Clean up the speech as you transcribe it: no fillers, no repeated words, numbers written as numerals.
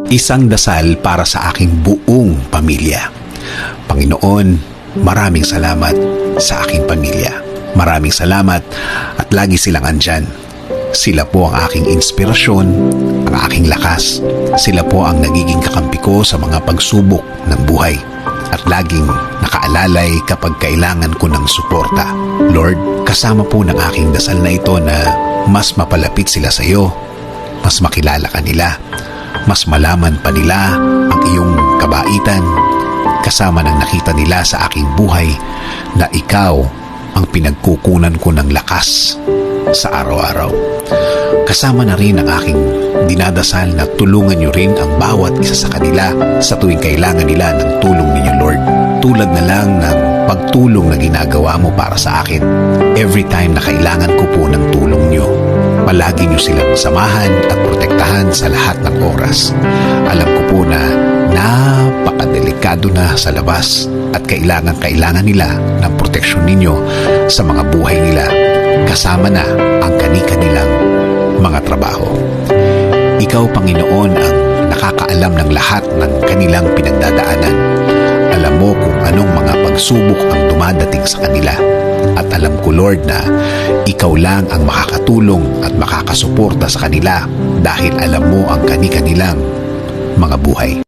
Isang dasal para sa aking buong pamilya. Panginoon, maraming salamat sa aking pamilya. Maraming salamat at lagi silang andyan. Sila po ang aking inspirasyon, ang aking lakas. Sila po ang nagiging kakampi ko sa mga pagsubok ng buhay. At laging nakaalalay kapag kailangan ko ng suporta. Lord, kasama po ng aking dasal na ito na mas mapalapit sila sa iyo, mas makilala ka nila, mas malaman pa nila ang iyong kabaitan, kasama ng nakita nila sa aking buhay na ikaw ang pinagkukunan ko ng lakas sa araw-araw. Kasama na rin ang aking dinadasal na tulungan niyo rin ang bawat isa sa kanila sa tuwing kailangan nila ng tulong ninyo, Lord. Tulad na lang ng pagtulong na ginagawa mo para sa akin. Every time na kailangan ko po ng tulong niyo, palagi niyo silang samahan at protektahan sa lahat ng oras. Alam ko po na napakadelikado na sa labas at kailangan nila ng proteksyon ninyo sa mga buhay nila, kasama na ang kani-kanilang mga trabaho. Ikaw, Panginoon, ang nakakaalam ng lahat ng kanilang pinagdadaanan. Alam mo kung anong mga pagsubok ang dumadating sa kanila. At alam ko, Lord, na ikaw lang ang makakatulong at makakasuporta sa kanila dahil alam mo ang kani-kanilang mga buhay.